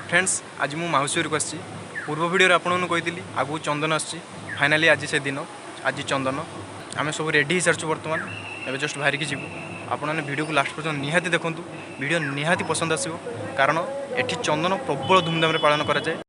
Friends आज मु माउसी को आसी पूर्व वीडियो आपको कही आगू चंदन आसी फाइनाली आज से दिन आज चंदन आम सब रेडी हो सारी बर्तमान एवं जस्ट बाहर की जीवु आपने वीडियो को लास्ट पर्यटन निहाती देखूँ वीडियो निहाती पसंद आसो कारण एठी चंदन प्रबल धूमधाम पालन करा जाए।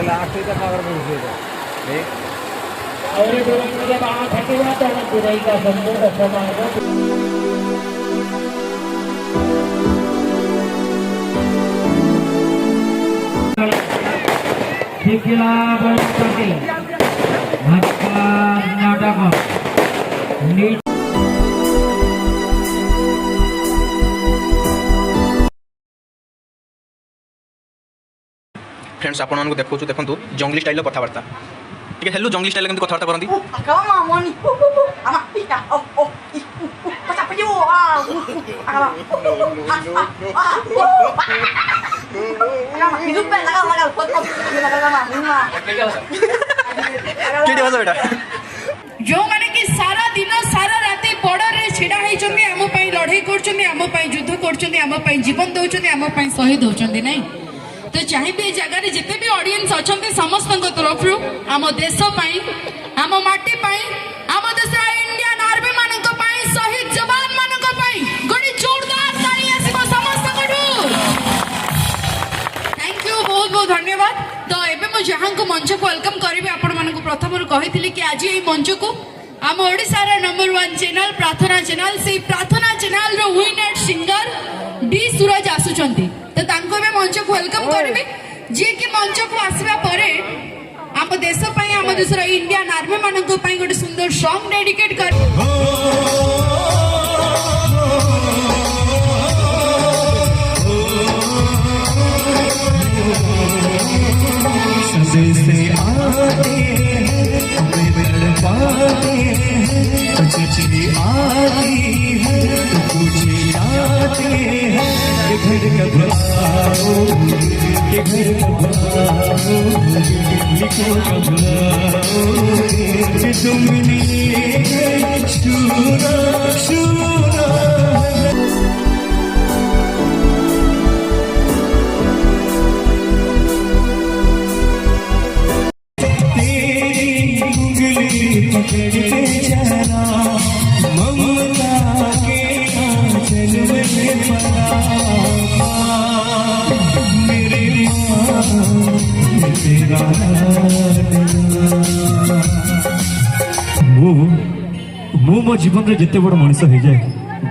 लास्ट खबर फ्रेंड्स आपण मानको देखो देखो जंगली स्टाइल कथबार्ता ठीक है हेलो जंगली स्टाइल केमती कथबार्ता करती जो माने कि सारा दिन सारा राति बॉर्डर रे छिड़ा होइचंदी आम पई लड़ाई करचंदी आम पई युद्ध करचंदी आम पई जीवन दउचंदी आम पई शहीद होचंदी नहीं तो चाहिए जगह जिते भी ऑडियंस अच्छा समस्त तरफ आम देश आम माटी आम देश इंडियन आर्मी मान शहीद जवान मान गोटे जोरदार ताली आसो समस्त थैंक यू बहुत बहुत बहुत धन्यवाद। तो एबे मु जहां को मंच को वेलकम करिवे आपण मानक प्रथम कहिथिली कि आज एई मंच को आम ओडिसा रा नंबर 1 चैनल प्रार्थना चैनल से प्रार्थना चैनल रो विनर सिंगर डी सूरज आसुचंती। तो तांको एबे मंच को वेलकम करिवे जे कि मंच को आसीबा परे आम देश पई आम देशर इंडियन आर्मी मानक पई गोटे सुंदर सॉन्ग डेडिकेट कर से आते हैं हमें तड़पाते हैं चिट्ठी आती है तो पूछे जाते हैं कि घर कब आओगे कि घर कब आओगे लिखो कब आओगे कि तुमने सुना सुना पकड़ते जाना ममता के आंचल में पड़ा मेरे माँ तेरा मु मो जीवन रे जिते बड़ मनीष हो जाए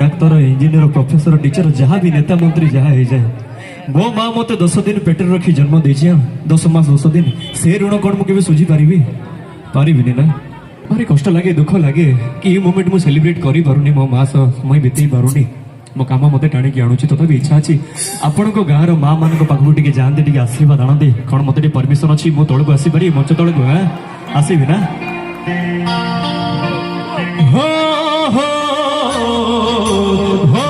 डाक्तर इंजीनियर प्रोफेसर टीचर जहाँ भी नेता मंत्री जहाँ हो जाए मो माँ मत 10 दिन पेटर रखी जन्म दे 10 मास 10 दिन से ऋण कौन मुझे सुझी पारिबिनी ना भारी कष्ट लगे दुख लगे कि ये मोमेंट मु सेलिब्रेट करि पारुनी मो मास समय बितेई पारुनी मो काम मते टाणी के आणुची तथापि इच्छा अछि आपण को गाँव रो माँ मान पाखु टिके जाते टिके आशीर्वाद आनते कौन मते परमिशन अच्छी मो तौक आसी पारि मंच तौक आसबि ना हो हो हो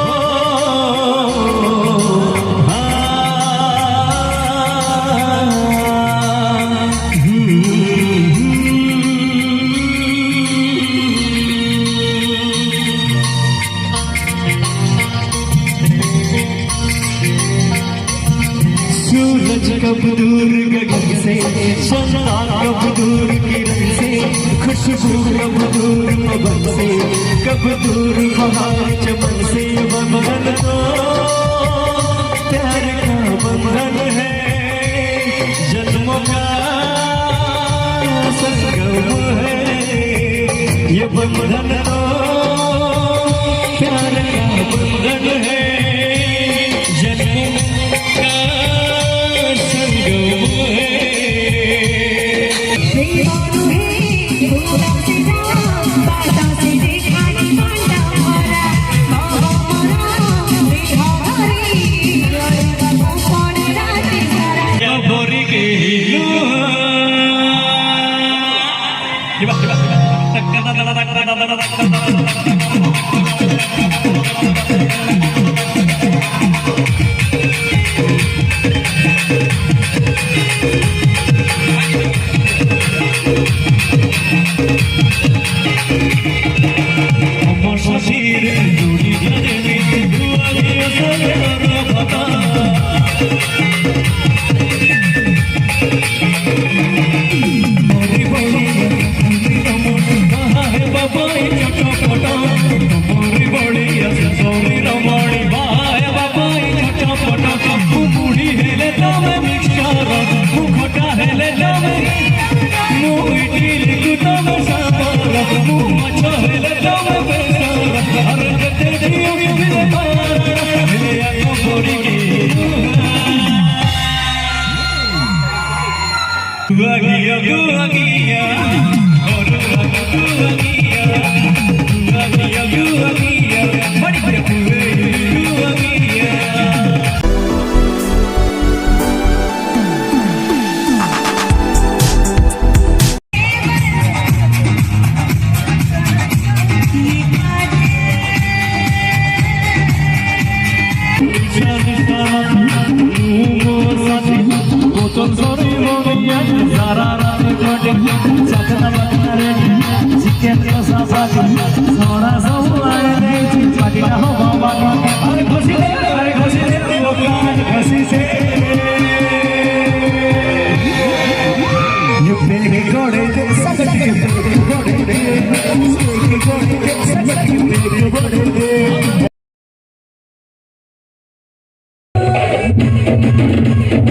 सूरज कब दूर गगन से चंदा कब दूर किरण से खुशबू कब दूर पवन से कब दूर बहार चमन से बंधन तो प्यार का बंधन है जन्मों का संगम है ये बंधन तो प्यार का बंधन है जन्मों का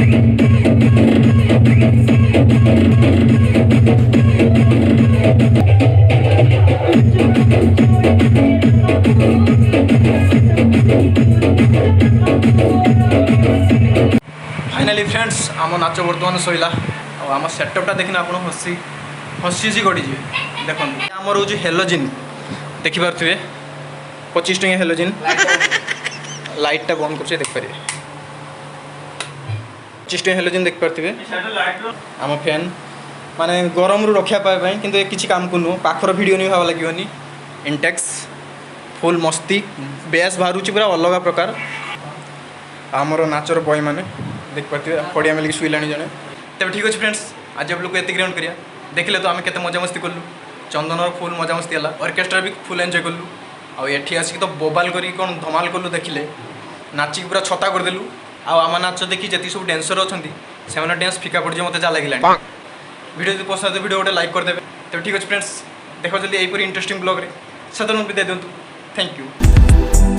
Thank you. फ्रेंड्स आम नाच बर्तमान सैला आम सेटअपटा देखना आप हसी हसी गड़ीजे देखो आमर हूँ हेलोजिन देखिपे 25 टंकिया हेलोजिन लाइटा बंद कर देखिपारे 25 टंकिया हेलोजिन देखिपारे आम फैन माने गरम रु रक्षा पाए कि किसी काम को नुह पाखर भिड नहीं भाव लगे इंटेक्स फुल मस्ती बेस बाहर पूरा अलग प्रकार आमर नाचर बॉय मैंने देखिपारे पड़िया मिलकर शुला जड़े तब ठीक अच्छे फ्रेंड्स आज आप लोग ये ग्राउंड करिया देखले तो आम के मजामस्ती कलु चंदन फुल मजामस्ती है ऑर्केस्ट्रा भी फुल एंजॉय कलु आठी आसिक तो बोबाल कर कौन धमाल कलु देखिले नाचिक पूरा छता करदेलु आम नाच देखी जी सब डांसर अच्छा से डांस फिका पड़ जाए मत जा लगे वीडियो जो पसंद वीडियो गोटे लाइक करदे तब ठीक अच्छे फ्रेंड्स देखो जल्दी यहीपर इंटरेस्टिंग ब्लॉग से भी दे दिंतु थैंक यू।